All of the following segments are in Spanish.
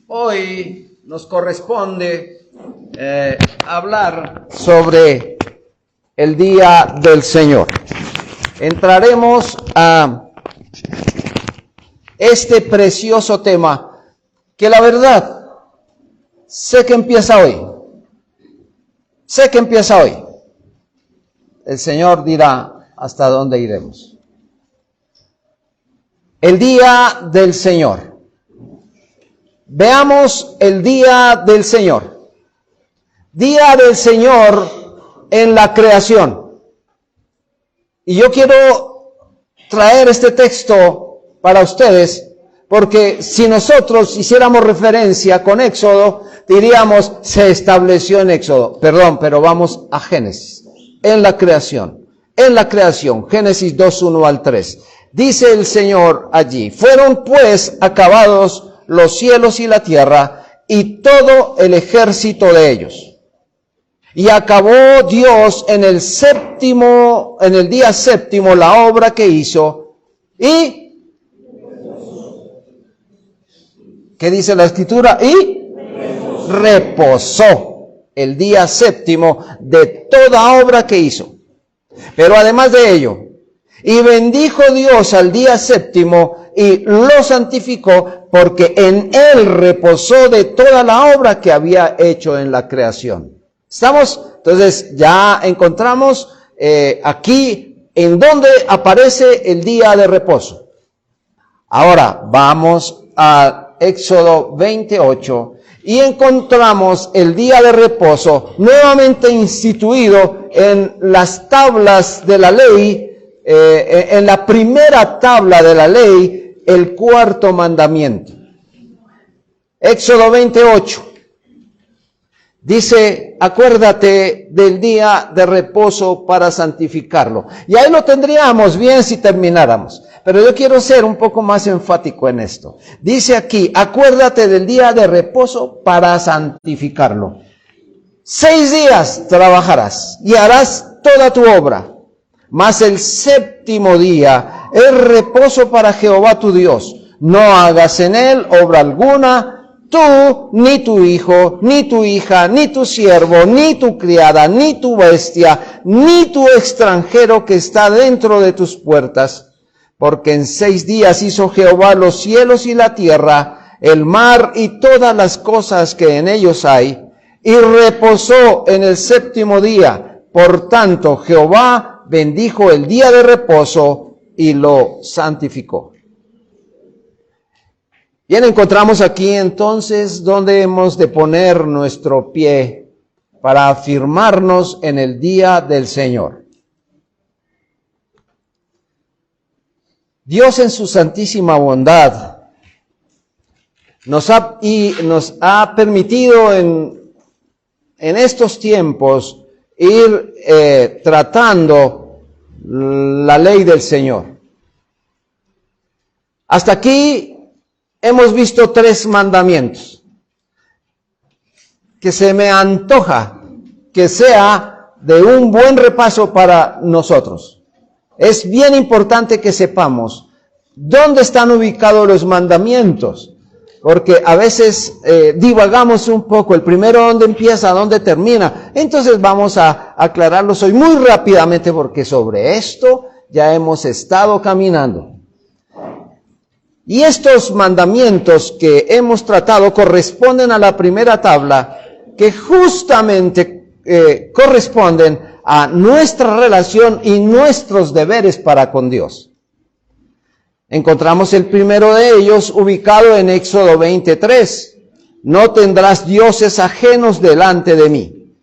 Hoy nos corresponde hablar sobre el día del Señor. Entraremos a este precioso tema que la verdad sé que empieza hoy. Sé que empieza hoy. El Señor dirá hasta dónde iremos. El día del Señor. Veamos el día del Señor. Día del Señor en la creación. Y yo quiero traer este texto para ustedes, porque si nosotros hiciéramos referencia con Éxodo, diríamos, se estableció en Éxodo. Perdón, pero vamos a Génesis. En la creación. En la creación. Génesis 2, 1 al 3. Dice el Señor allí, fueron pues acabados los cielos y la tierra y todo el ejército de ellos. Y acabó Dios en el día séptimo la obra que hizo. ¿Y qué dice la Escritura? Y reposó el día séptimo de toda obra que hizo. Pero además de ello, y bendijo Dios al día séptimo y lo santificó, porque en él reposó de toda la obra que había hecho en la creación. ¿Estamos? Entonces ya encontramos aquí en donde aparece el día de reposo. Ahora vamos a Éxodo 28 y encontramos el día de reposo nuevamente instituido en las tablas de la ley. En la primera tabla de la ley, el cuarto mandamiento. Éxodo 28. Dice, acuérdate del día de reposo para santificarlo. Y ahí lo tendríamos bien si termináramos. Pero yo quiero ser un poco más enfático en esto. Dice aquí, acuérdate del día de reposo para santificarlo. 6 días trabajarás y harás toda tu obra. Mas el séptimo día es reposo para Jehová tu Dios. No hagas en él obra alguna, tú, ni tu hijo, ni tu hija, ni tu siervo, ni tu criada, ni tu bestia, ni tu extranjero que está dentro de tus puertas. Porque en 6 días hizo Jehová los cielos y la tierra, el mar y todas las cosas que en ellos hay, y reposó en el séptimo día. Por tanto, Jehová bendijo el día de reposo y lo santificó. Bien, encontramos aquí entonces donde hemos de poner nuestro pie para afirmarnos en el día del Señor. Dios en su santísima bondad nos ha permitido en estos tiempos ir tratando la ley del Señor. Hasta aquí hemos visto 3 mandamientos que se me antoja que sea de un buen repaso para nosotros. Es bien importante que sepamos dónde están ubicados los mandamientos, porque a veces divagamos un poco, el primero dónde empieza, dónde termina. Entonces vamos a aclararlos hoy muy rápidamente, porque sobre esto ya hemos estado caminando. Y estos mandamientos que hemos tratado corresponden a la primera tabla, que justamente corresponden a nuestra relación y nuestros deberes para con Dios. Encontramos el primero de ellos ubicado en Éxodo 23. No tendrás dioses ajenos delante de mí.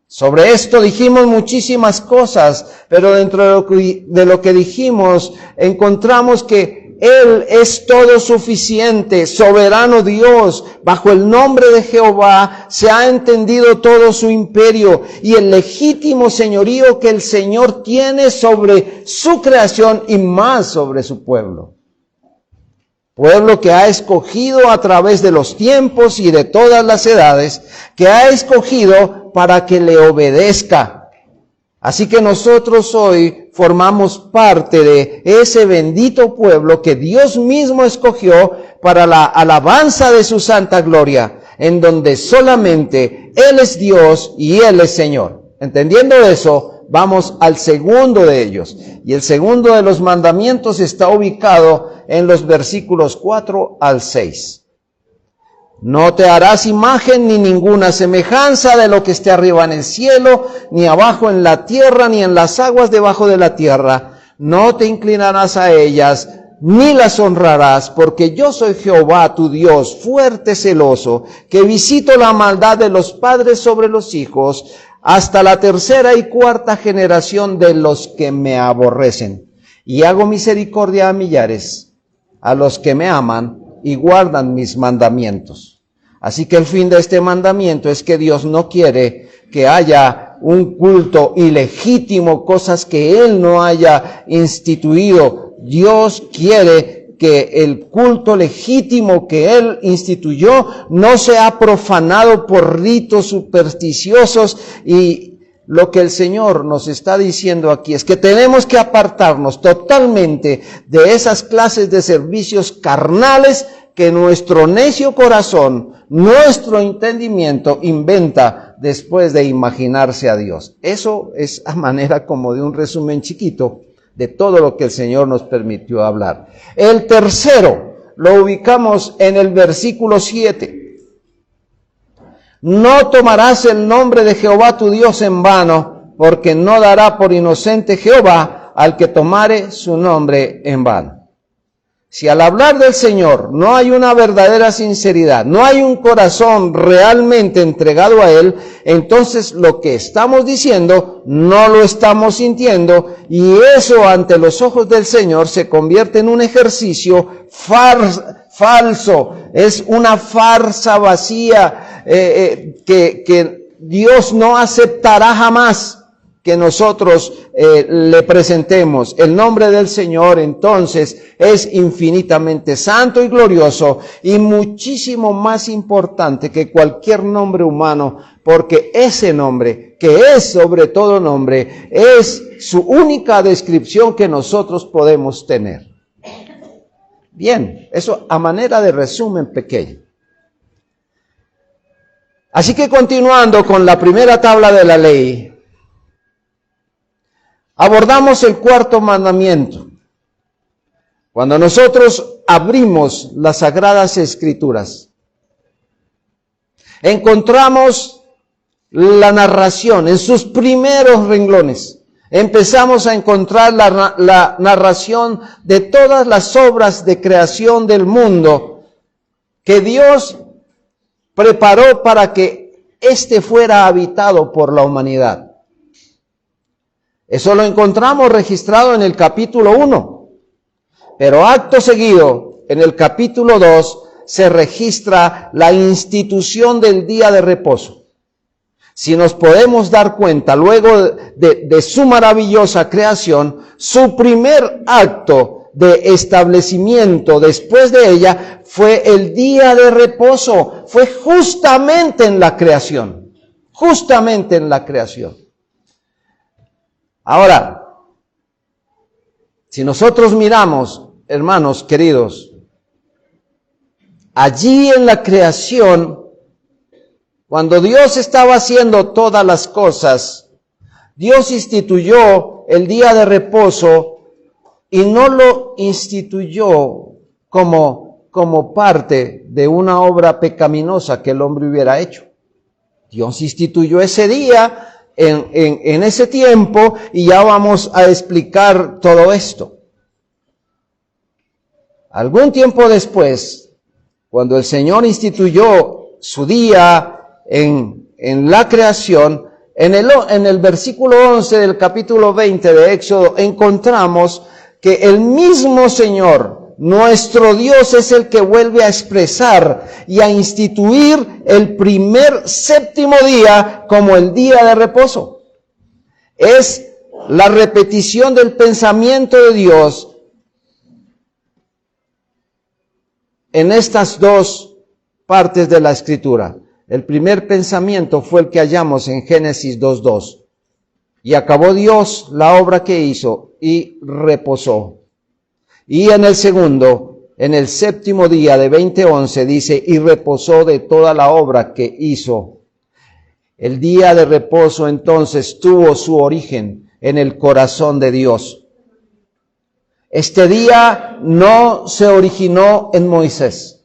Sobre esto dijimos muchísimas cosas, pero dentro de lo que dijimos encontramos que Él es todo suficiente, soberano Dios. Bajo el nombre de Jehová se ha entendido todo su imperio y el legítimo señorío que el Señor tiene sobre su creación y más sobre su pueblo. Pueblo que ha escogido a través de los tiempos y de todas las edades, que ha escogido para que le obedezca. Así que nosotros hoy formamos parte de ese bendito pueblo que Dios mismo escogió para la alabanza de su santa gloria, en donde solamente Él es Dios y Él es Señor. Entendiendo eso, vamos al segundo de ellos. Y el segundo de los mandamientos está ubicado en los versículos 4 al 6. No te harás imagen ni ninguna semejanza de lo que esté arriba en el cielo, ni abajo en la tierra, ni en las aguas debajo de la tierra. No te inclinarás a ellas, ni las honrarás, porque yo soy Jehová tu Dios, fuerte, celoso, que visito la maldad de los padres sobre los hijos, hasta la tercera y cuarta generación de los que me aborrecen. Y hago misericordia a millares, a los que me aman y guardan mis mandamientos. Así que el fin de este mandamiento es que Dios no quiere que haya un culto ilegítimo, cosas que Él no haya instituido. Dios quiere que el culto legítimo que Él instituyó no sea profanado por ritos supersticiosos. Y lo que el Señor nos está diciendo aquí es que tenemos que apartarnos totalmente de esas clases de servicios carnales que nuestro necio corazón, nuestro entendimiento inventa después de imaginarse a Dios. Eso es a manera como de un resumen chiquito de todo lo que el Señor nos permitió hablar. El tercero lo ubicamos en el versículo 7. No tomarás el nombre de Jehová tu Dios en vano, porque no dará por inocente Jehová al que tomare su nombre en vano. Si al hablar del Señor no hay una verdadera sinceridad, no hay un corazón realmente entregado a Él, entonces lo que estamos diciendo no lo estamos sintiendo, y eso ante los ojos del Señor se convierte en un ejercicio falso, es una farsa vacía que Dios no aceptará jamás que nosotros le presentemos. El nombre del Señor entonces es infinitamente santo y glorioso y muchísimo más importante que cualquier nombre humano, porque ese nombre, que es sobre todo nombre, es su única descripción que nosotros podemos tener. Bien, eso a manera de resumen pequeño. Así que continuando con la primera tabla de la ley, abordamos el cuarto mandamiento. Cuando nosotros abrimos las Sagradas Escrituras, encontramos la narración en sus primeros renglones. Empezamos a encontrar la narración de todas las obras de creación del mundo que Dios preparó para que éste fuera habitado por la humanidad. Eso lo encontramos registrado en el capítulo 1. Pero acto seguido, en el capítulo 2, se registra la institución del día de reposo. Si nos podemos dar cuenta, luego de su maravillosa creación, su primer acto de establecimiento después de ella fue el día de reposo. Fue justamente en la creación. Justamente en la creación. Ahora, si nosotros miramos, hermanos queridos, allí en la creación, cuando Dios estaba haciendo todas las cosas, Dios instituyó el día de reposo y no lo instituyó como parte de una obra pecaminosa que el hombre hubiera hecho. Dios instituyó ese día en ese tiempo, y ya vamos a explicar todo esto. Algún tiempo después, cuando el Señor instituyó su día en la creación, en el versículo 11 del capítulo 20 de Éxodo, encontramos que el mismo Señor, nuestro Dios, es el que vuelve a expresar y a instituir el primer séptimo día como el día de reposo. Es la repetición del pensamiento de Dios en estas dos partes de la Escritura. El primer pensamiento fue el que hallamos en Génesis 2:2. Y acabó Dios la obra que hizo y reposó. Y en el segundo, en el séptimo día de 20:11 dice, y reposó de toda la obra que hizo. El día de reposo entonces tuvo su origen en el corazón de Dios. Este día no se originó en Moisés.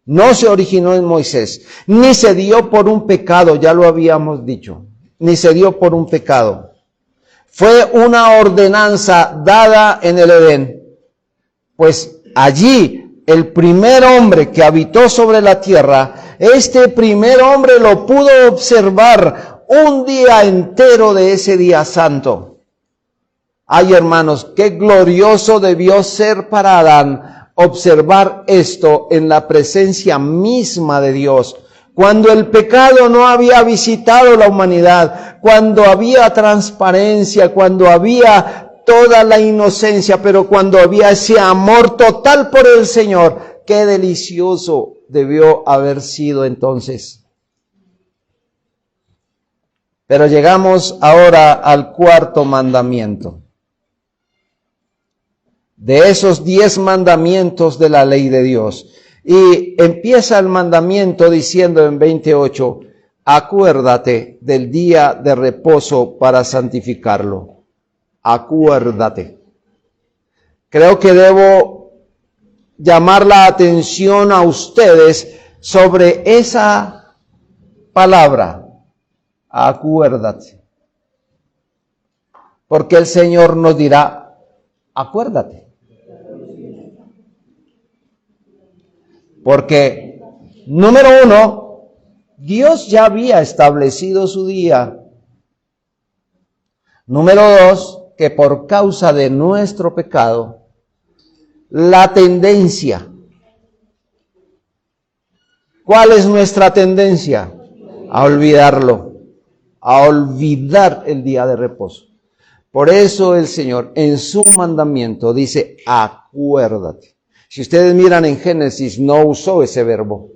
No se originó en Moisés, ni se dio por un pecado, ya lo habíamos dicho, ni se dio por un pecado. Fue una ordenanza dada en el Edén, pues allí el primer hombre que habitó sobre la tierra, este primer hombre lo pudo observar un día entero de ese día santo. Ay, hermanos, qué glorioso debió ser para Adán observar esto en la presencia misma de Dios, cuando el pecado no había visitado la humanidad, cuando había transparencia, cuando había toda la inocencia, pero cuando había ese amor total por el Señor. Qué delicioso debió haber sido entonces. Pero llegamos ahora al cuarto mandamiento. De esos 10 mandamientos de la ley de Dios. Y empieza el mandamiento diciendo en 28, acuérdate del día de reposo para santificarlo. Acuérdate. Creo que debo llamar la atención a ustedes sobre esa palabra. Acuérdate. Porque el Señor nos dirá, acuérdate. Porque, número 1, Dios ya había establecido su día. Número 2, que por causa de nuestro pecado, la tendencia. ¿Cuál es nuestra tendencia? A olvidarlo, a olvidar el día de reposo. Por eso el Señor en su mandamiento dice, acuérdate. Si ustedes miran en Génesis, no usó ese verbo.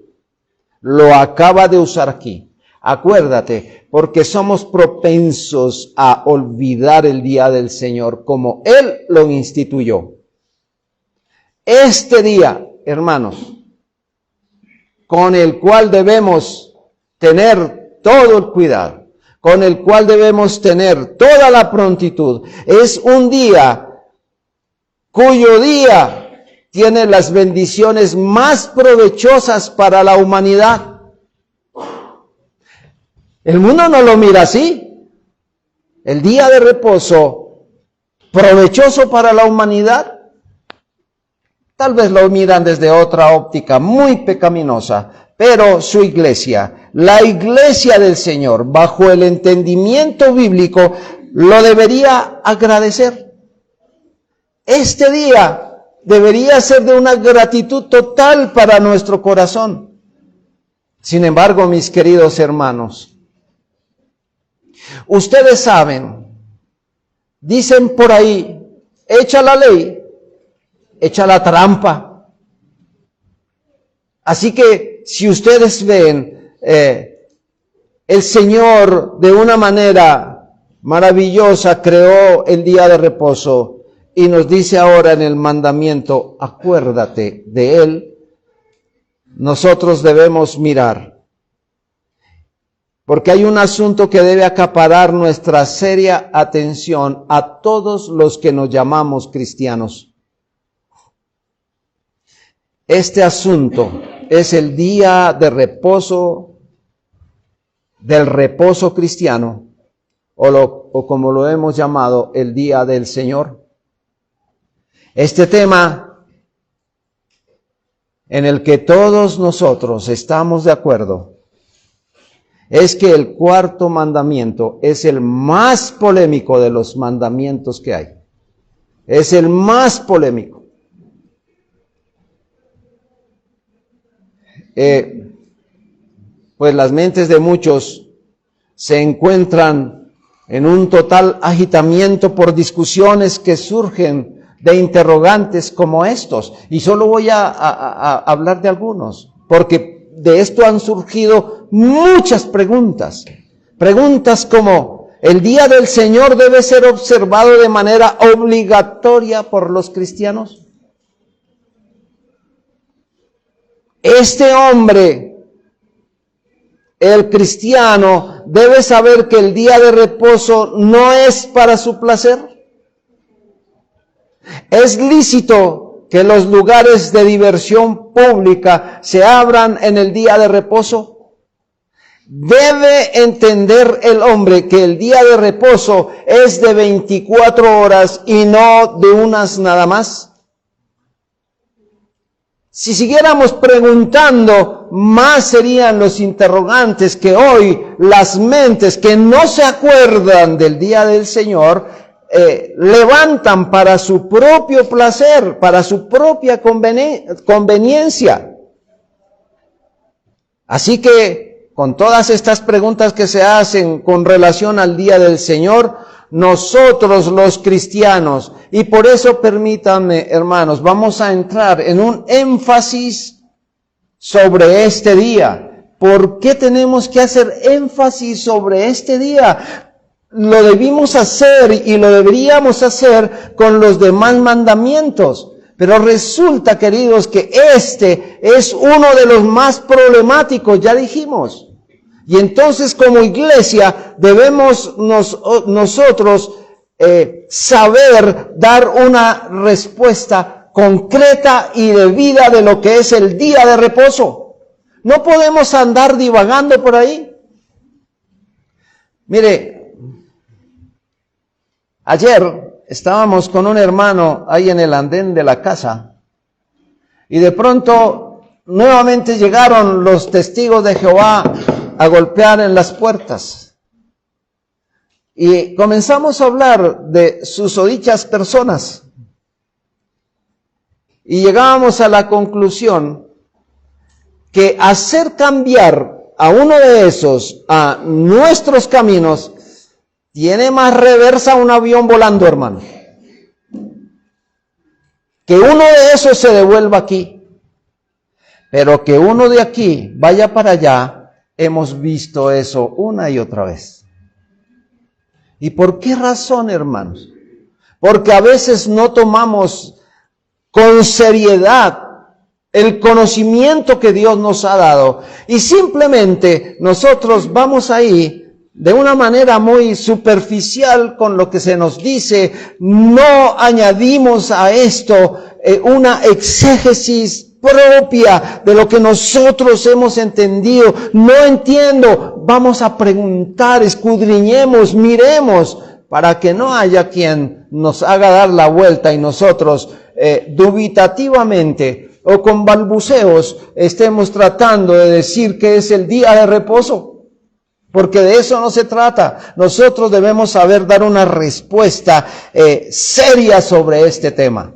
Lo acaba de usar aquí. Acuérdate, porque somos propensos a olvidar el día del Señor como Él lo instituyó. Este día, hermanos, con el cual debemos tener todo el cuidado, con el cual debemos tener toda la prontitud, es un día cuyo día tiene las bendiciones más provechosas para la humanidad. El mundo no lo mira así. El día de reposo, provechoso para la humanidad, tal vez lo miran desde otra óptica muy pecaminosa, pero su iglesia, la iglesia del Señor, bajo el entendimiento bíblico, lo debería agradecer. Este día debería ser de una gratitud total para nuestro corazón. Sin embargo, mis queridos hermanos, ustedes saben, dicen por ahí, echa la ley, echa la trampa. Así que si ustedes ven, el Señor de una manera maravillosa creó el día de reposo. Y nos dice ahora en el mandamiento, acuérdate de Él. Nosotros debemos mirar. Porque hay un asunto que debe acaparar nuestra seria atención a todos los que nos llamamos cristianos. Este asunto es el día de reposo, del reposo cristiano, o como lo hemos llamado, el día del Señor. Este tema en el que todos nosotros estamos de acuerdo es que el cuarto mandamiento es el más polémico de los mandamientos que hay. Es el más polémico. Pues las mentes de muchos se encuentran en un total agitamiento por discusiones que surgen de interrogantes como estos. Y solo voy a hablar de algunos, porque de esto han surgido muchas preguntas. Preguntas como, ¿El día del Señor debe ser observado de manera obligatoria por los cristianos? Este hombre, el cristiano, debe saber que el día de reposo no es para su placer. ¿Es lícito que los lugares de diversión pública se abran en el día de reposo? Debe entender el hombre que el día de reposo es de 24 horas y no de unas nada más. Si siguiéramos preguntando, más serían los interrogantes que hoy las mentes que no se acuerdan del día del Señor levantan para su propio placer, para su propia conveniencia. Así que, con todas estas preguntas que se hacen con relación al día del Señor, nosotros los cristianos, y por eso permítanme, hermanos, vamos a entrar en un énfasis sobre este día. ¿Por qué tenemos que hacer énfasis sobre este día? Lo debimos hacer y lo deberíamos hacer con los demás mandamientos. Pero resulta, queridos, que este es uno de los más problemáticos, ya dijimos. Y entonces como iglesia debemos nosotros saber dar una respuesta concreta y debida de lo que es el día de reposo. No podemos andar divagando por ahí. Mire, ayer estábamos con un hermano ahí en el andén de la casa y de pronto nuevamente llegaron los testigos de Jehová a golpear en las puertas. Y comenzamos a hablar de susodichas personas. Y llegábamos a la conclusión que hacer cambiar a uno de esos a nuestros caminos tiene más reversa un avión volando, hermano. Que uno de esos se devuelva aquí, pero que uno de aquí vaya para allá. Hemos visto eso una y otra vez. ¿Y por qué razón, hermanos? Porque a veces no tomamos con seriedad el conocimiento que Dios nos ha dado y simplemente nosotros vamos ahí de una manera muy superficial con lo que se nos dice, no añadimos a esto una exégesis propia de lo que nosotros hemos entendido. No entiendo, vamos a preguntar, escudriñemos, miremos, para que no haya quien nos haga dar la vuelta y nosotros dubitativamente o con balbuceos estemos tratando de decir que es el día de reposo. Porque de eso no se trata. Nosotros debemos saber dar una respuesta seria sobre este tema.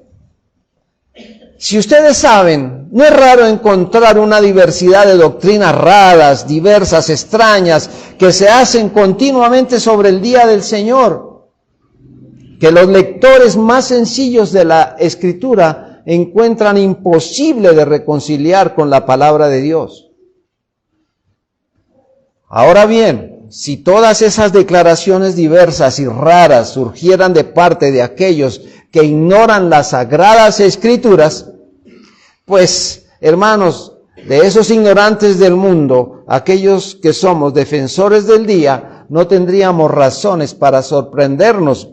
Si ustedes saben, no es raro encontrar una diversidad de doctrinas raras, diversas, extrañas, que se hacen continuamente sobre el día del Señor, que los lectores más sencillos de la Escritura encuentran imposible de reconciliar con la palabra de Dios. Ahora bien, si todas esas declaraciones diversas y raras surgieran de parte de aquellos que ignoran las sagradas Escrituras, pues, hermanos, de esos ignorantes del mundo, aquellos que somos defensores del día, no tendríamos razones para sorprendernos,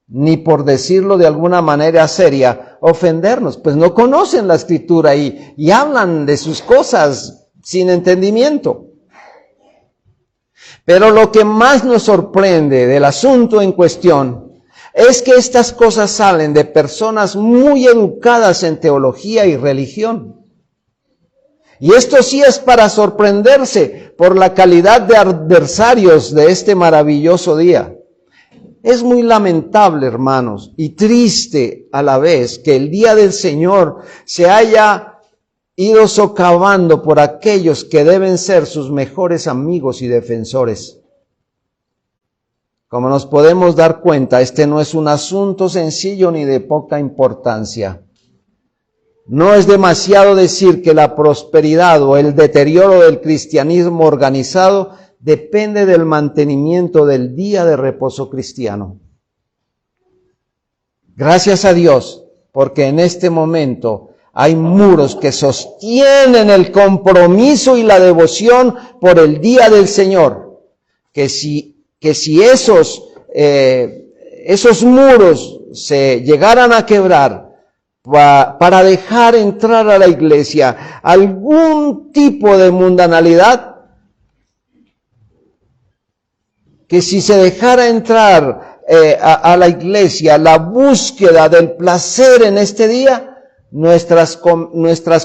ni por decirlo de alguna manera seria, ofendernos, pues no conocen la Escritura y hablan de sus cosas sin entendimiento. Pero lo que más nos sorprende del asunto en cuestión es que estas cosas salen de personas muy educadas en teología y religión. Y esto sí es para sorprenderse por la calidad de adversarios de este maravilloso día. Es muy lamentable, hermanos, y triste a la vez que el día del Señor se haya ido socavando por aquellos que deben ser sus mejores amigos y defensores. Como nos podemos dar cuenta, este no es un asunto sencillo ni de poca importancia. No es demasiado decir que la prosperidad o el deterioro del cristianismo organizado depende del mantenimiento del día de reposo cristiano. Gracias a Dios, porque en este momento hay muros que sostienen el compromiso y la devoción por el día del Señor. Que si esos muros se llegaran a quebrar para dejar entrar a la iglesia algún tipo de mundanalidad, que si se dejara entrar a la iglesia la búsqueda del placer en este día, nuestras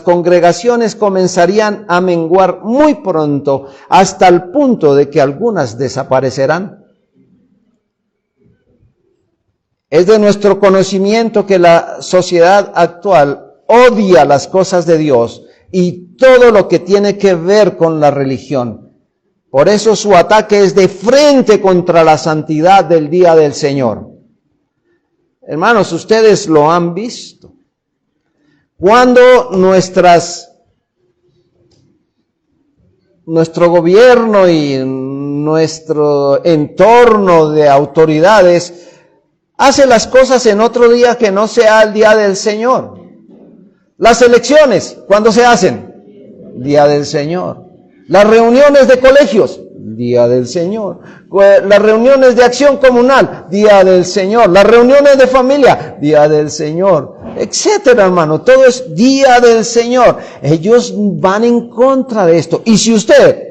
congregaciones comenzarían a menguar muy pronto, hasta el punto de que algunas desaparecerán. Es de nuestro conocimiento que la sociedad actual odia las cosas de Dios y todo lo que tiene que ver con la religión. Por eso su ataque es de frente contra la santidad del día del Señor. Hermanos, ustedes lo han visto. Cuando nuestro gobierno y nuestro entorno de autoridades hace las cosas en otro día que no sea el día del Señor. Las elecciones, ¿cuándo se hacen? Día del Señor. Las reuniones de colegios, día del Señor. Las reuniones de acción comunal, día del Señor. Las reuniones de familia, día del Señor. Etcétera, hermano. Todo es día del Señor. Ellos van en contra de esto. Y si usted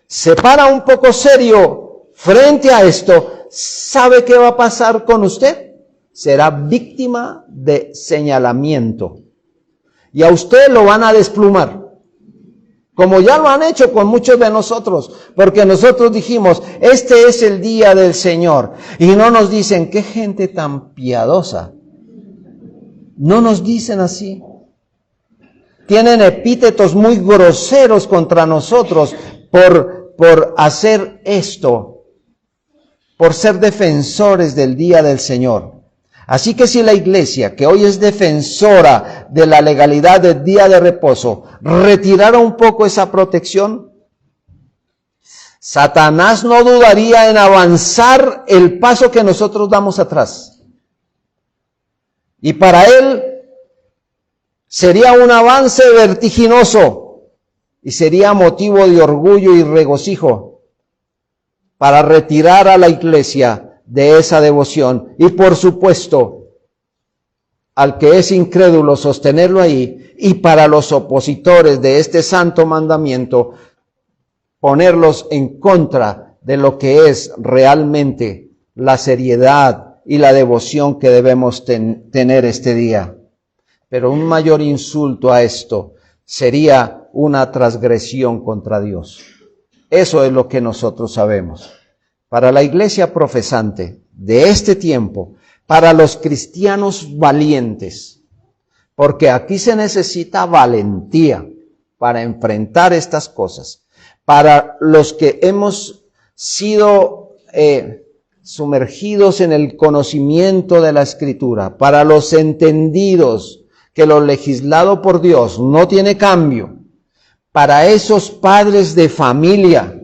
se para un poco serio frente a esto, ¿sabe qué va a pasar con usted? Será víctima de señalamiento. Y a usted lo van a desplumar. Como ya lo han hecho con muchos de nosotros, porque nosotros dijimos, este es el día del Señor. Y no nos dicen, qué gente tan piadosa. No nos dicen así. Tienen epítetos muy groseros contra nosotros por hacer esto, por ser defensores del día del Señor. Así que si la iglesia, que hoy es defensora de la legalidad del día de reposo, retirara un poco esa protección, Satanás no dudaría en avanzar el paso que nosotros damos atrás. Y para él sería un avance vertiginoso y sería motivo de orgullo y regocijo para retirar a la iglesia de esa devoción. Y por supuesto, al que es incrédulo, sostenerlo ahí, y para los opositores de este santo mandamiento, ponerlos en contra de lo que es realmente la seriedad y la devoción que debemos tener este día. Pero un mayor insulto a esto sería una transgresión contra Dios. Eso es lo que nosotros sabemos. Para la iglesia profesante de este tiempo, para los cristianos valientes, porque aquí se necesita valentía para enfrentar estas cosas. Para los que hemos sido sumergidos en el conocimiento de la Escritura, para los entendidos que lo legislado por Dios no tiene cambio, para esos padres de familia,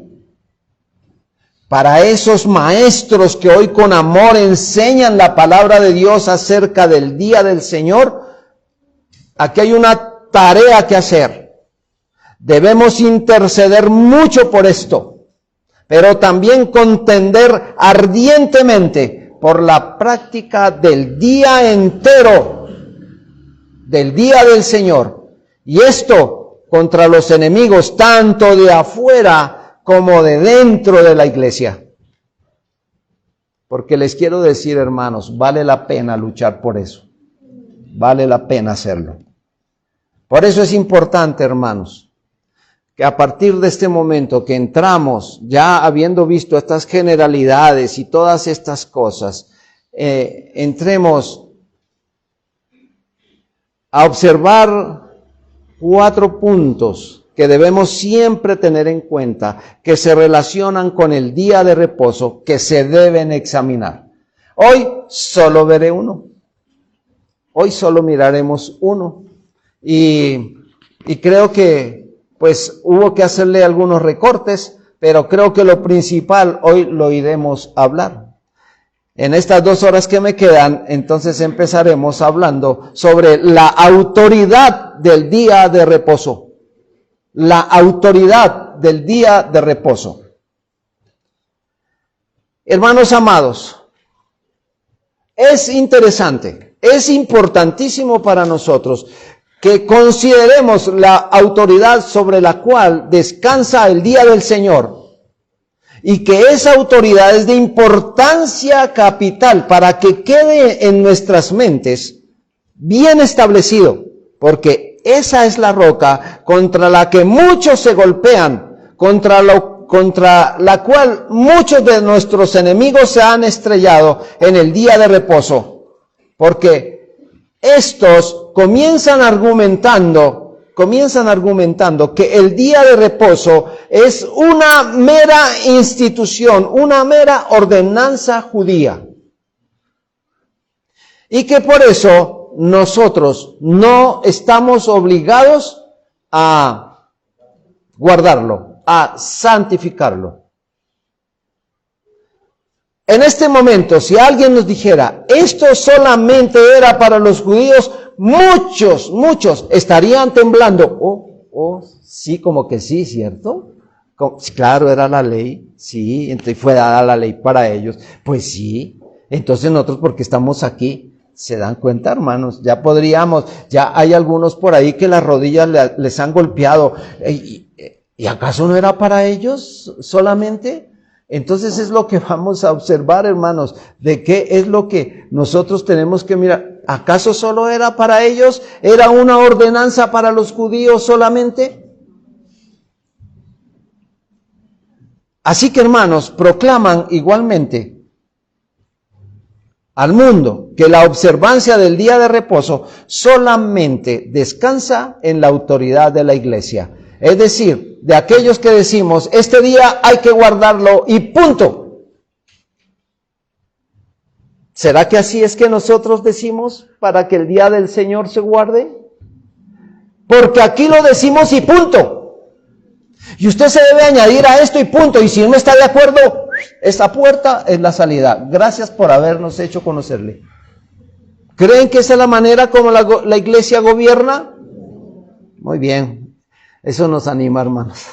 para esos maestros que hoy con amor enseñan la palabra de Dios acerca del día del Señor, aquí hay una tarea que hacer. Debemos interceder mucho por esto, pero también contender ardientemente por la práctica del día entero, del día del Señor. Y esto contra los enemigos, tanto de afuera como de dentro de la iglesia. Porque les quiero decir, hermanos, vale la pena luchar por eso. Vale la pena hacerlo. Por eso es importante, hermanos, que a partir de este momento que entramos, ya habiendo visto estas generalidades y todas estas cosas, entremos a observar 4 puntos que debemos siempre tener en cuenta, que se relacionan con el día de reposo, que se deben examinar. Hoy solo veré uno. Hoy solo miraremos uno. Y creo que pues hubo que hacerle algunos recortes, pero creo que lo principal hoy lo iremos a hablar. En estas 2 horas que me quedan, entonces empezaremos hablando sobre la autoridad del día de reposo. La autoridad del día de reposo. Hermanos amados, es interesante, es importantísimo para nosotros que consideremos la autoridad sobre la cual descansa el día del Señor y que esa autoridad es de importancia capital para que quede en nuestras mentes bien establecido, porque esa es la roca contra la que muchos se golpean, contra la cual muchos de nuestros enemigos se han estrellado en el día de reposo, porque estos comienzan argumentando que el día de reposo es una mera institución, una mera ordenanza judía. Y que por eso nosotros no estamos obligados a guardarlo, a santificarlo. En este momento, si alguien nos dijera, esto solamente era para los judíos, muchos estarían temblando. Sí, como que sí, ¿cierto? Claro, era la ley, sí, entonces fue dada la ley para ellos. Pues sí, entonces nosotros porque estamos aquí, ¿se dan cuenta, hermanos? Ya hay algunos por ahí que las rodillas les han golpeado. ¿Y acaso no era para ellos solamente? Entonces es lo que vamos a observar, hermanos, de qué es lo que nosotros tenemos que mirar. ¿Acaso solo era para ellos? ¿Era una ordenanza para los judíos solamente? Así que, hermanos, proclaman igualmente al mundo que la observancia del día de reposo solamente descansa en la autoridad de la iglesia. Es decir, de aquellos que decimos, este día hay que guardarlo y punto. ¿Será que así es que nosotros decimos para que el día del Señor se guarde? Porque aquí lo decimos y punto. Y usted se debe añadir a esto y punto. Y si no está de acuerdo, esta puerta es la salida. Gracias por habernos hecho conocerle. ¿Creen que esa es la manera como la iglesia gobierna? Muy bien. Eso nos anima, hermanos,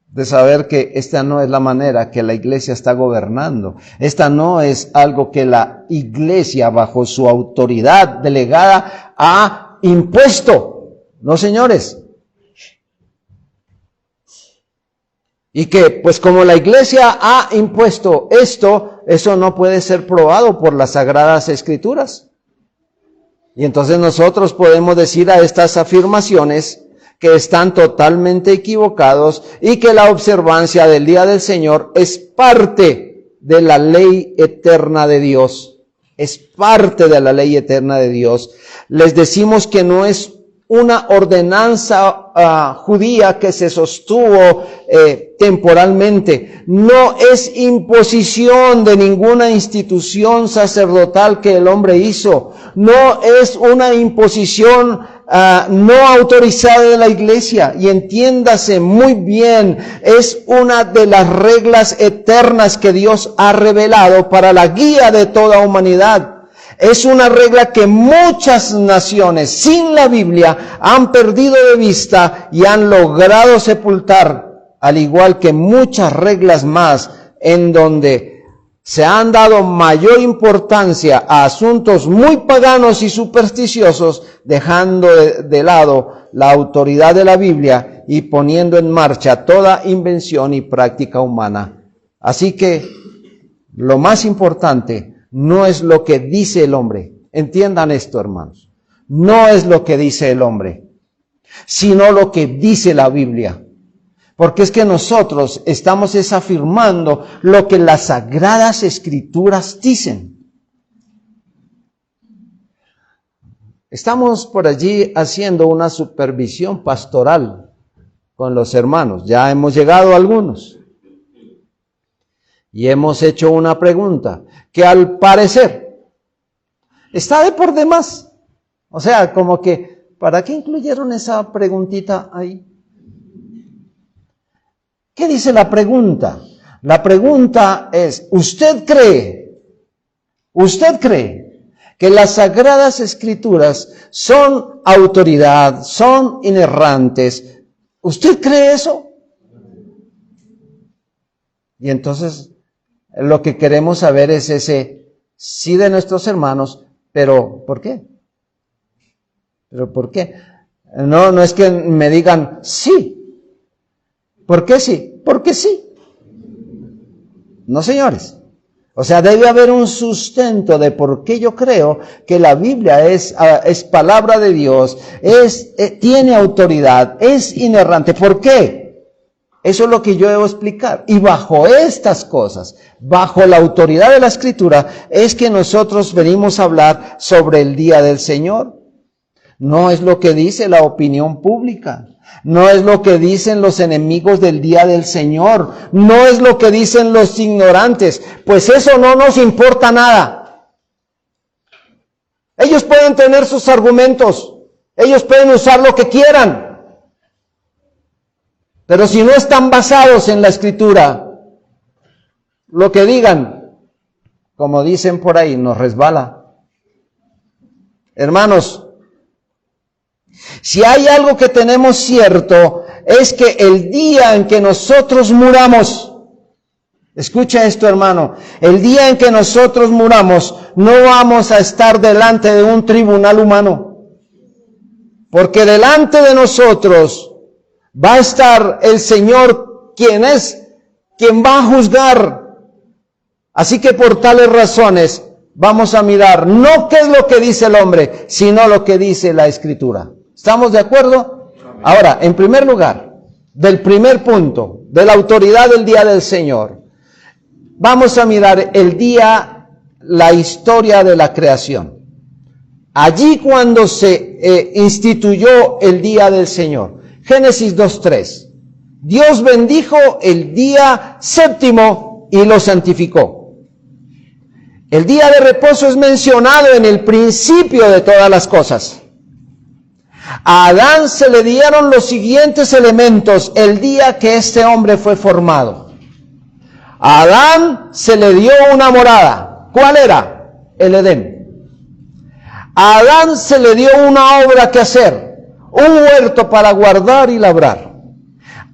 de saber que esta no es la manera que la iglesia está gobernando. Esta no es algo que la iglesia, bajo su autoridad delegada, ha impuesto. No, señores. Y que, pues como la iglesia ha impuesto esto, eso no puede ser probado por las Sagradas Escrituras. Y entonces nosotros podemos decir a estas afirmaciones que están totalmente equivocados y que la observancia del día del Señor es parte de la ley eterna de Dios. Es parte de la ley eterna de Dios. Les decimos que no es una ordenanza judía que se sostuvo temporalmente. No es imposición de ninguna institución sacerdotal que el hombre hizo. No es una imposición no autorizada de la iglesia. Y entiéndase muy bien, es una de las reglas eternas que Dios ha revelado para la guía de toda humanidad. Es una regla que muchas naciones sin la Biblia han perdido de vista y han logrado sepultar, al igual que muchas reglas más en donde se han dado mayor importancia a asuntos muy paganos y supersticiosos, dejando de lado la autoridad de la Biblia y poniendo en marcha toda invención y práctica humana. Así que lo más importante no es lo que dice el hombre. Entiendan esto, hermanos. No es lo que dice el hombre, sino lo que dice la Biblia. Porque es que nosotros estamos afirmando lo que las Sagradas Escrituras dicen. Estamos por allí haciendo una supervisión pastoral con los hermanos. Ya hemos llegado a algunos. Y hemos hecho una pregunta que al parecer está de por demás. O sea, como que ¿Para qué incluyeron esa preguntita ahí? ¿Qué dice la pregunta? La pregunta es, ¿usted cree que las Sagradas Escrituras son autoridad, son inerrantes? ¿Usted cree eso? Y entonces lo que queremos saber es ese sí de nuestros hermanos, pero ¿por qué? ¿Pero por qué? No es que me digan sí. ¿Por qué sí? Porque sí. No, señores. O sea, debe haber un sustento de por qué yo creo que la Biblia es palabra de Dios, tiene autoridad, es inerrante. ¿Por qué? Eso es lo que yo debo explicar. Y bajo estas cosas, bajo la autoridad de la Escritura, es que nosotros venimos a hablar sobre el día del Señor. No es lo que dice la opinión pública. No es lo que dicen los enemigos del día del Señor. No es lo que dicen los ignorantes. Pues eso no nos importa nada. Ellos pueden tener sus argumentos. Ellos pueden usar lo que quieran. Pero si no están basados en la Escritura, lo que digan, como dicen por ahí, nos resbala. Hermanos, si hay algo que tenemos cierto, es que el día en que nosotros muramos, escucha esto, hermano, el día en que nosotros muramos, no vamos a estar delante de un tribunal humano, porque delante de nosotros va a estar el Señor, quien va a juzgar. Así que por tales razones vamos a mirar no qué es lo que dice el hombre, sino lo que dice la Escritura. ¿Estamos de acuerdo? Ahora, en primer lugar, del primer punto, de la autoridad del día del Señor, vamos a mirar la historia de la creación. Allí cuando se instituyó el día del Señor, Génesis 2:3, Dios bendijo el día séptimo y lo santificó. El día de reposo es mencionado en el principio de todas las cosas. A Adán se le dieron los siguientes elementos el día que este hombre fue formado. A Adán se le dio una morada. ¿Cuál era? El Edén. A Adán se le dio una obra que hacer, un huerto para guardar y labrar.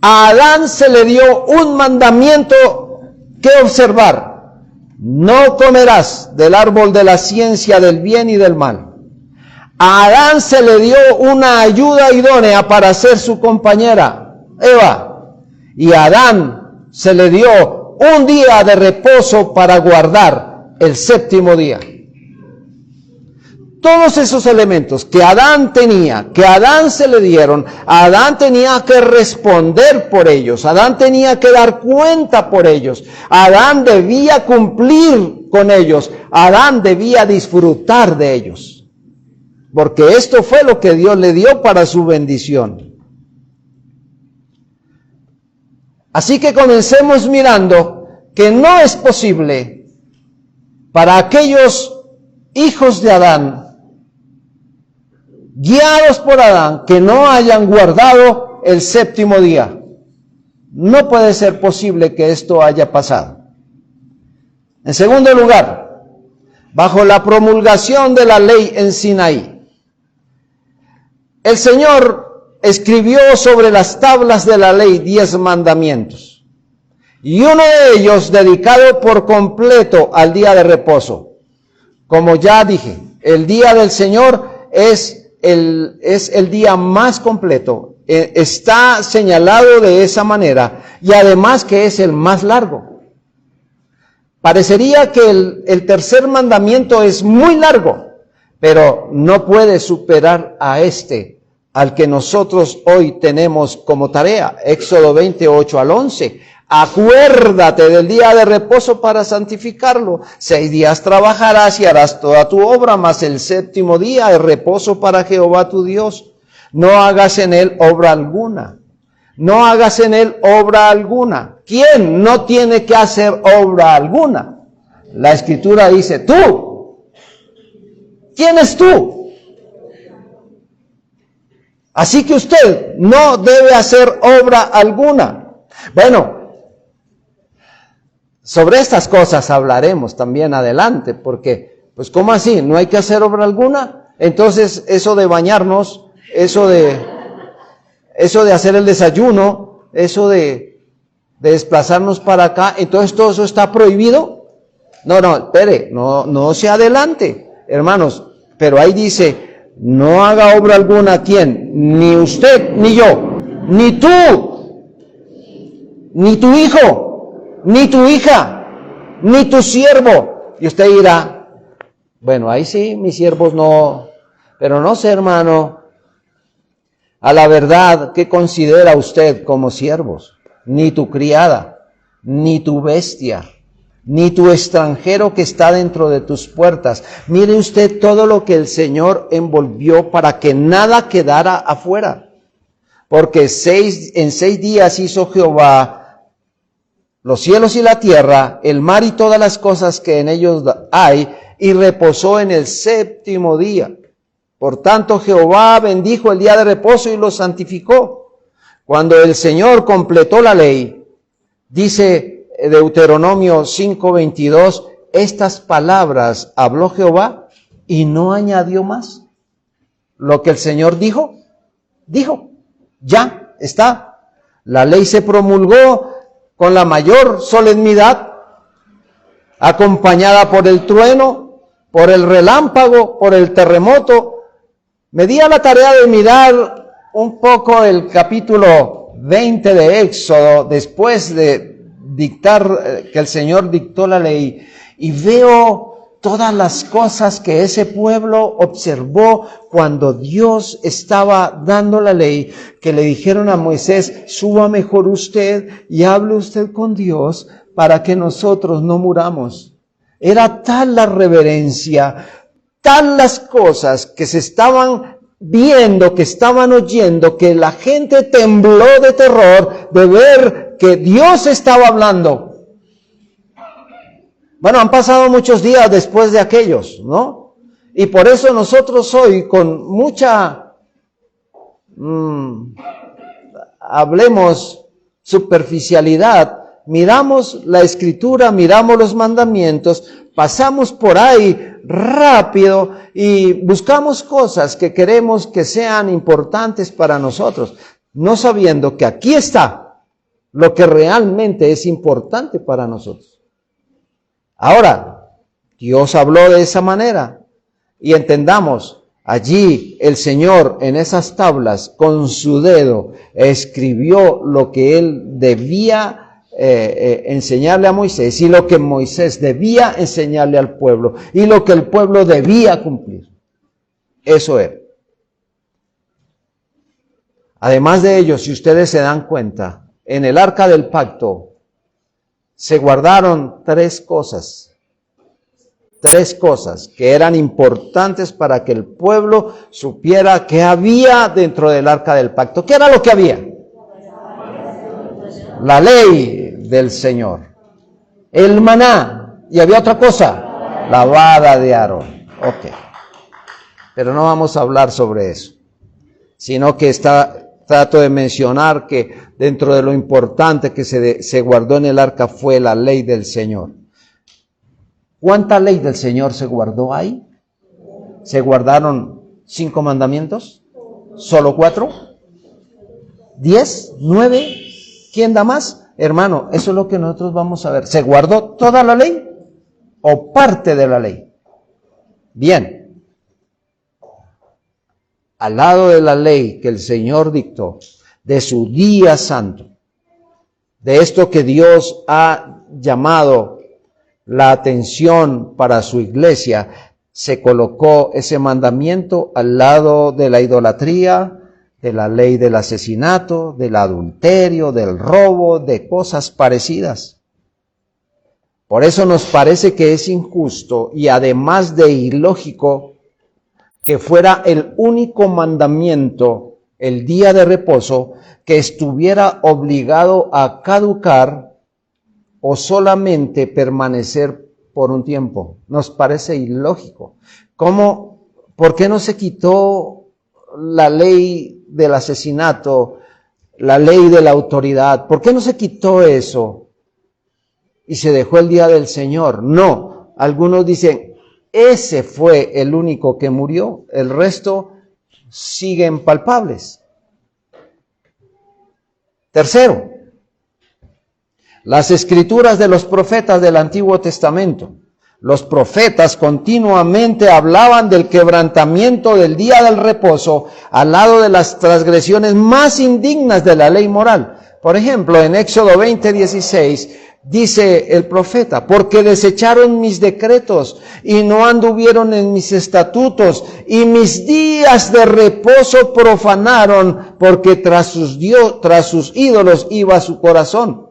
A Adán se le dio un mandamiento que observar. No comerás del árbol de la ciencia del bien y del mal. A Adán se le dio una ayuda idónea para ser su compañera, Eva. Y a Adán se le dio un día de reposo para guardar el séptimo día. Todos esos elementos que Adán tenía, que a Adán se le dieron, Adán tenía que responder por ellos, Adán tenía que dar cuenta por ellos, Adán debía cumplir con ellos, Adán debía disfrutar de ellos. Porque esto fue lo que Dios le dio para su bendición. Así que comencemos mirando que no es posible para aquellos hijos de Adán, guiados por Adán, que no hayan guardado el séptimo día. No puede ser posible que esto haya pasado. En segundo lugar, bajo la promulgación de la ley en Sinaí, el Señor escribió sobre las tablas de la ley 10 mandamientos. Y uno de ellos dedicado por completo al día de reposo. Como ya dije, el día del Señor es el día más completo. Está señalado de esa manera y además que es el más largo. Parecería que el tercer mandamiento es muy largo, pero no puede superar al que nosotros hoy tenemos como tarea. Éxodo 28 al 11. Acuérdate del día de reposo para santificarlo. 6 días trabajarás y harás toda tu obra, mas el séptimo día es reposo para Jehová tu Dios. No hagas en él obra alguna. No hagas en él obra alguna. ¿Quién no tiene que hacer obra alguna? La Escritura dice, tú. ¿Quién es tú? Así que usted no debe hacer obra alguna. Bueno, sobre estas cosas hablaremos también adelante, porque, pues, ¿cómo así? ¿No hay que hacer obra alguna? Entonces, eso de bañarnos, eso de hacer el desayuno, eso de desplazarnos para acá, entonces todo eso está prohibido. No, espere, no se adelante, hermanos, pero ahí dice, no haga obra alguna. ¿Quién? Ni usted, ni yo, ni tú, ni tu hijo, ni tu hija, ni tu siervo. Y usted dirá, bueno, ahí sí, mis siervos no, pero no sé, hermano, a la verdad, ¿qué considera usted como siervos? Ni tu criada, ni tu bestia, ni tu extranjero que está dentro de tus puertas. Mire usted todo lo que el Señor envolvió para que nada quedara afuera. Porque en 6 días hizo Jehová los cielos y la tierra, el mar y todas las cosas que en ellos hay, y reposó en el 7º día. Por tanto, Jehová bendijo el día de reposo y lo santificó. Cuando el Señor completó la ley, dice Deuteronomio 5:22, estas palabras habló Jehová y no añadió más. Lo que el Señor dijo, ya está. La ley se promulgó con la mayor solemnidad, acompañada por el trueno, por el relámpago, por el terremoto. Me di a la tarea de mirar un poco el capítulo 20 de Éxodo, después de dictar, que el Señor dictó la ley, y veo todas las cosas que ese pueblo observó cuando Dios estaba dando la ley, que le dijeron a Moisés, suba mejor usted y hable usted con Dios para que nosotros no muramos. Era tal la reverencia, tal las cosas que se estaban viendo, que estaban oyendo, que la gente tembló de terror de ver que Dios estaba hablando. Bueno, han pasado muchos días después de aquellos, ¿no? Y por eso nosotros hoy con mucha, hablemos superficialidad, miramos la Escritura, miramos los mandamientos, pasamos por ahí rápido y buscamos cosas que queremos que sean importantes para nosotros, no sabiendo que aquí está lo que realmente es importante para nosotros. Ahora, Dios habló de esa manera y entendamos, allí el Señor en esas tablas con su dedo escribió lo que Él debía enseñarle a Moisés y lo que Moisés debía enseñarle al pueblo y lo que el pueblo debía cumplir. Eso era. Además de ello, si ustedes se dan cuenta, en el arca del pacto se guardaron 3 cosas que eran importantes para que el pueblo supiera qué había dentro del arca del pacto. ¿Qué era lo que había? La ley del Señor, el maná, y había otra cosa, la vara de Aarón. Ok, pero no vamos a hablar sobre eso, sino que trato de mencionar que dentro de lo importante que se guardó en el arca fue la ley del Señor. ¿Cuánta ley del Señor se guardó ahí? ¿Se guardaron 5 mandamientos? ¿Solo 4? ¿10? ¿9? ¿Quién da más? Hermano, eso es lo que nosotros vamos a ver. ¿Se guardó toda la ley o parte de la ley? Bien. Al lado de la ley que el Señor dictó, de su día santo, de esto que Dios ha llamado la atención para su iglesia, se colocó ese mandamiento al lado de la idolatría, de la ley del asesinato, del adulterio, del robo, de cosas parecidas. Por eso nos parece que es injusto y además de ilógico que fuera el único mandamiento, el día de reposo, que estuviera obligado a caducar o solamente permanecer por un tiempo. Nos parece ilógico. ¿Por qué no se quitó la ley del asesinato, la ley de la autoridad? ¿Por qué no se quitó eso y se dejó el día del Señor? No, algunos dicen, ese fue el único que murió, el resto siguen palpables. Tercero, las escrituras de los profetas del Antiguo Testamento. Los profetas continuamente hablaban del quebrantamiento del día del reposo al lado de las transgresiones más indignas de la ley moral. Por ejemplo, en Éxodo 20:16 dice el profeta, porque desecharon mis decretos y no anduvieron en mis estatutos y mis días de reposo profanaron, porque tras sus ídolos iba su corazón.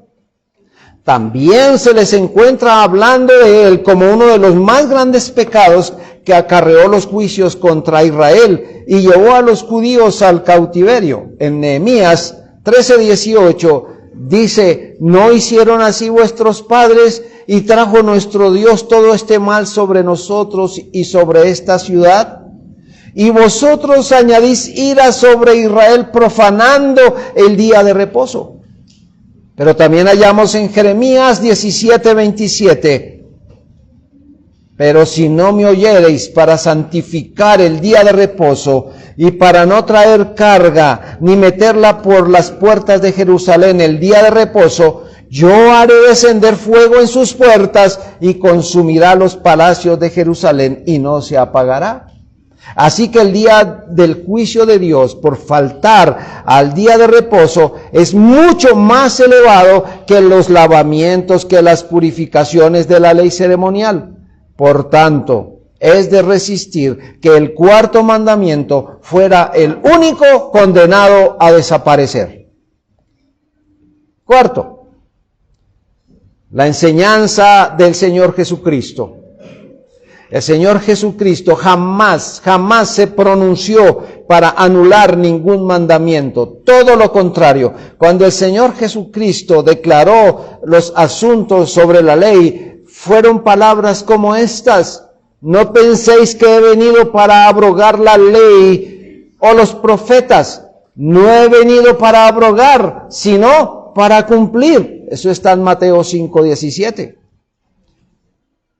También se les encuentra hablando de él como uno de los más grandes pecados que acarreó los juicios contra Israel y llevó a los judíos al cautiverio. En Nehemías 13:18 dice, ¿no hicieron así vuestros padres y trajo nuestro Dios todo este mal sobre nosotros y sobre esta ciudad? Y vosotros añadís ira sobre Israel profanando el día de reposo. Pero también hallamos en Jeremías 17:27, pero si no me oyereis para santificar el día de reposo y para no traer carga ni meterla por las puertas de Jerusalén el día de reposo, yo haré descender fuego en sus puertas y consumirá los palacios de Jerusalén y no se apagará. Así que el día del juicio de Dios por faltar al día de reposo es mucho más elevado que los lavamientos, que las purificaciones de la ley ceremonial. Por tanto, es de resistir que el cuarto mandamiento fuera el único condenado a desaparecer. Cuarto, la enseñanza del Señor Jesucristo. El Señor Jesucristo jamás se pronunció para anular ningún mandamiento. Todo lo contrario, cuando el Señor Jesucristo declaró los asuntos sobre la ley, fueron palabras como estas: no penséis que he venido para abrogar la ley o los profetas. No he venido para abrogar, sino para cumplir. Eso está en Mateo 5:17.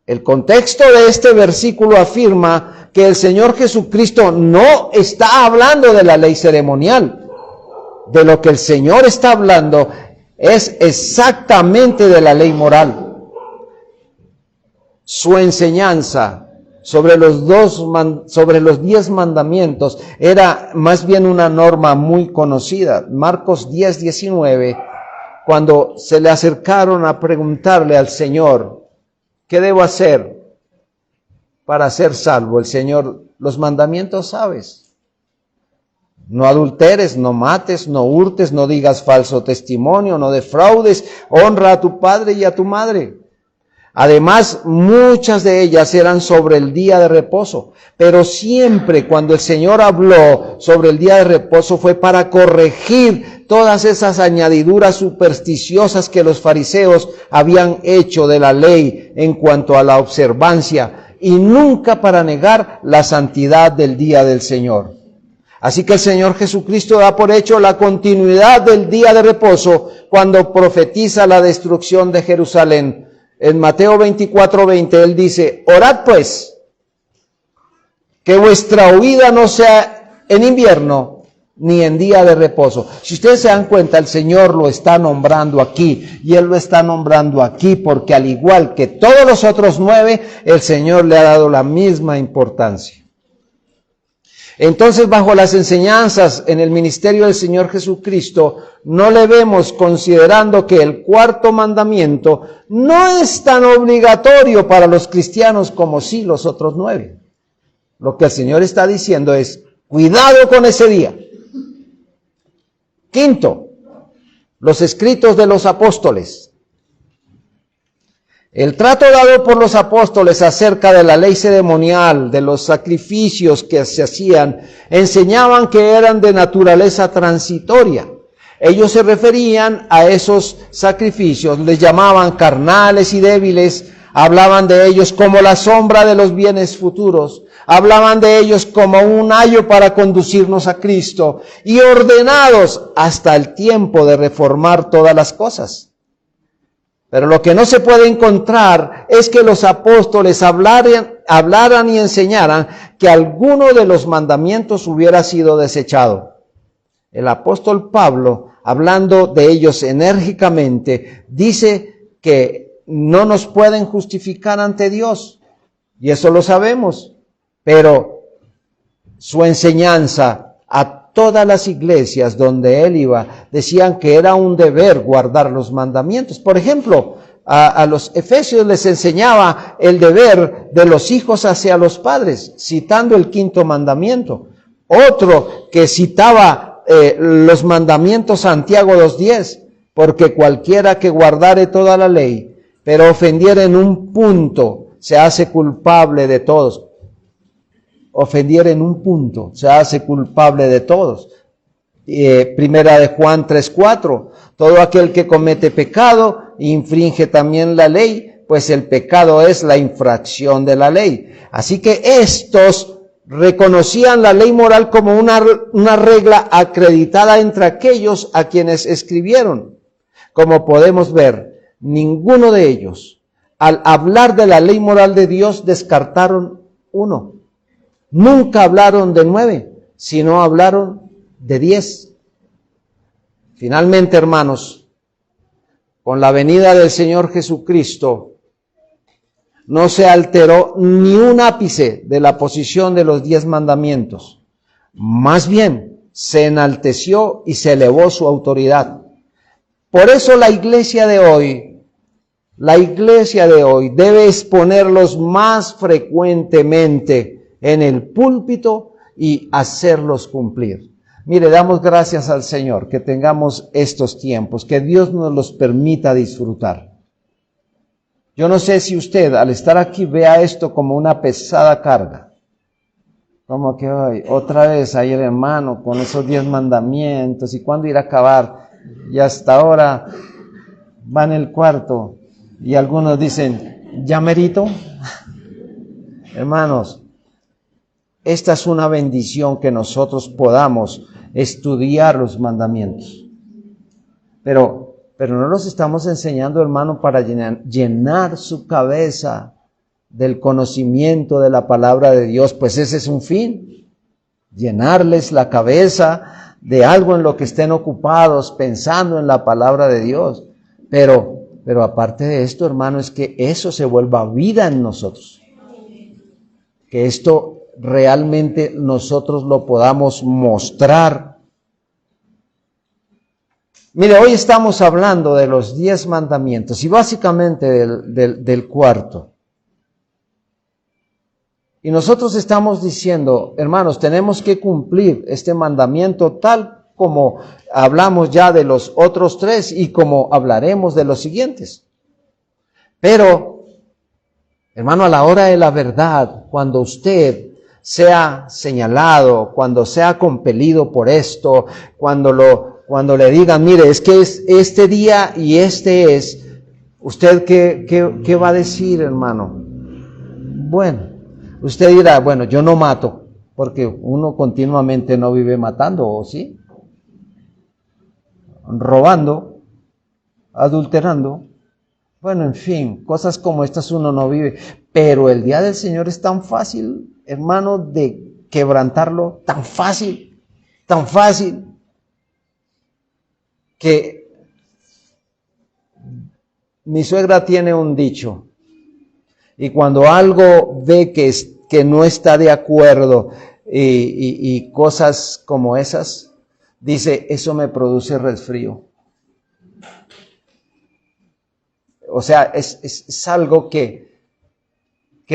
El contexto de este versículo afirma que el Señor Jesucristo no está hablando de la ley ceremonial. De lo que el Señor está hablando es exactamente de la ley moral. Su enseñanza sobre los 10 mandamientos era más bien una norma muy conocida. Marcos 10:19, cuando se le acercaron a preguntarle al Señor, ¿qué debo hacer para ser salvo? El Señor, los mandamientos sabes. No adulteres, no mates, no hurtes, no digas falso testimonio, no defraudes, honra a tu padre y a tu madre. Además, muchas de ellas eran sobre el día de reposo, pero siempre cuando el Señor habló sobre el día de reposo fue para corregir todas esas añadiduras supersticiosas que los fariseos habían hecho de la ley en cuanto a la observancia, y nunca para negar la santidad del día del Señor. Así que el Señor Jesucristo da por hecho la continuidad del día de reposo cuando profetiza la destrucción de Jerusalén. En Mateo 24:20 Él dice, orad pues, que vuestra huida no sea en invierno ni en día de reposo. Si ustedes se dan cuenta, el Señor lo está nombrando aquí, y Él lo está nombrando aquí porque al igual que todos los otros 9, el Señor le ha dado la misma importancia. Entonces, bajo las enseñanzas en el ministerio del Señor Jesucristo, no le vemos considerando que el cuarto mandamiento no es tan obligatorio para los cristianos como sí los otros 9. Lo que el Señor está diciendo es, cuidado con ese día. Quinto, los escritos de los apóstoles. El trato dado por los apóstoles acerca de la ley ceremonial, de los sacrificios que se hacían, enseñaban que eran de naturaleza transitoria. Ellos se referían a esos sacrificios, les llamaban carnales y débiles, hablaban de ellos como la sombra de los bienes futuros. Hablaban de ellos como un ayo para conducirnos a Cristo y ordenados hasta el tiempo de reformar todas las cosas. Pero lo que no se puede encontrar es que los apóstoles hablaran y enseñaran que alguno de los mandamientos hubiera sido desechado. El apóstol Pablo, hablando de ellos enérgicamente, dice que no nos pueden justificar ante Dios. Y eso lo sabemos. Pero su enseñanza a todas las iglesias donde él iba, decían que era un deber guardar los mandamientos. Por ejemplo, a los efesios les enseñaba el deber de los hijos hacia los padres, citando el 5º mandamiento. Otro que citaba los mandamientos, Santiago 2:10, porque cualquiera que guardare toda la ley, pero ofendiera en un punto, se hace culpable de todos. Ofendiera en un punto, se hace culpable de todos. Primera de Juan 3:4, todo aquel que comete pecado infringe también la ley, pues el pecado es la infracción de la ley. Así que estos reconocían la ley moral como una regla acreditada entre aquellos a quienes escribieron. Como podemos ver, ninguno de ellos, al hablar de la ley moral de Dios, descartaron uno. Nunca hablaron de 9, sino hablaron de 10. Finalmente, hermanos, con la venida del Señor Jesucristo, no se alteró ni un ápice de la posición de los 10 mandamientos. Más bien, se enalteció y se elevó su autoridad. Por eso la iglesia de hoy debe exponerlos más frecuentemente en el púlpito y hacerlos cumplir. Mire, damos gracias al Señor que tengamos estos tiempos, que Dios nos los permita disfrutar. Yo no sé si usted al estar aquí vea esto como una pesada carga. Como que hoy, otra vez ahí el hermano con esos 10 mandamientos, y cuándo irá a acabar. Y hasta ahora va en el cuarto y algunos dicen, ¿ya merito? Hermanos, esta es una bendición que nosotros podamos estudiar los mandamientos. Pero no los estamos enseñando, hermano, para llenar su cabeza del conocimiento de la palabra de Dios, pues ese es un fin. Llenarles la cabeza de algo en lo que estén ocupados, pensando en la palabra de Dios. Pero aparte de esto, hermano, es que eso se vuelva vida en nosotros. Que esto realmente nosotros lo podamos mostrar. Mire, hoy estamos hablando de los 10 mandamientos y básicamente del cuarto. Y nosotros estamos diciendo, hermanos, tenemos que cumplir este mandamiento tal como hablamos ya de los otros 3 y como hablaremos de los siguientes. Pero, hermano, a la hora de la verdad, cuando usted sea señalado, cuando sea compelido por esto, cuando le digan, mire, es que es este día y este es, ¿usted qué va a decir, hermano? Bueno, usted dirá, bueno, yo no mato, porque uno continuamente no vive matando, ¿o sí? Robando, adulterando. Bueno, en fin, cosas como estas uno no vive. Pero el día del Señor es tan fácil, hermano, de quebrantarlo, tan fácil, que mi suegra tiene un dicho, y cuando algo ve que no está de acuerdo y cosas como esas, dice, eso me produce resfrío. O sea, es algo que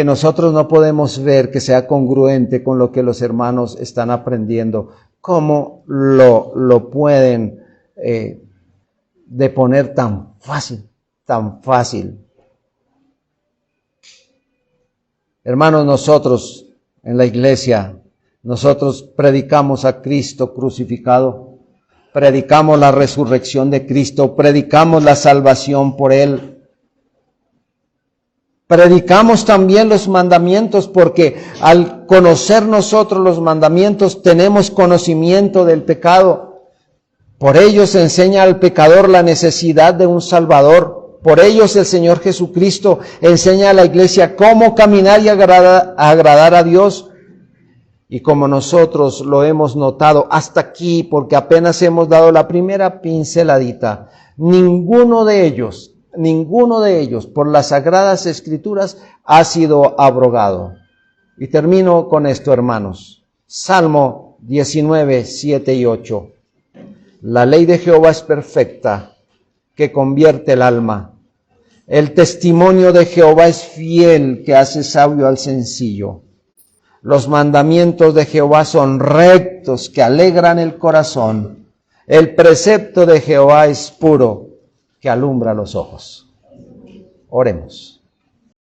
nosotros no podemos ver que sea congruente con lo que los hermanos están aprendiendo. ¿Cómo lo pueden deponer tan fácil, tan fácil? Hermanos, nosotros en la iglesia, nosotros predicamos a Cristo crucificado, predicamos la resurrección de Cristo, predicamos la salvación por Él. Predicamos también los mandamientos porque al conocer nosotros los mandamientos tenemos conocimiento del pecado. Por ello se enseña al pecador la necesidad de un Salvador. Por ellos el Señor Jesucristo enseña a la iglesia cómo caminar y agradar a Dios. Y como nosotros lo hemos notado hasta aquí, porque apenas hemos dado la primera pinceladita, ninguno de ellos, por las Sagradas Escrituras ha sido abrogado. Y termino con esto, hermanos. Salmo 19, 7 y 8. La ley de Jehová es perfecta, que convierte el alma. El testimonio de Jehová es fiel, que hace sabio al sencillo. Los mandamientos de Jehová son rectos, que alegran el corazón. El precepto de Jehová es puro, que alumbra los ojos. Oremos.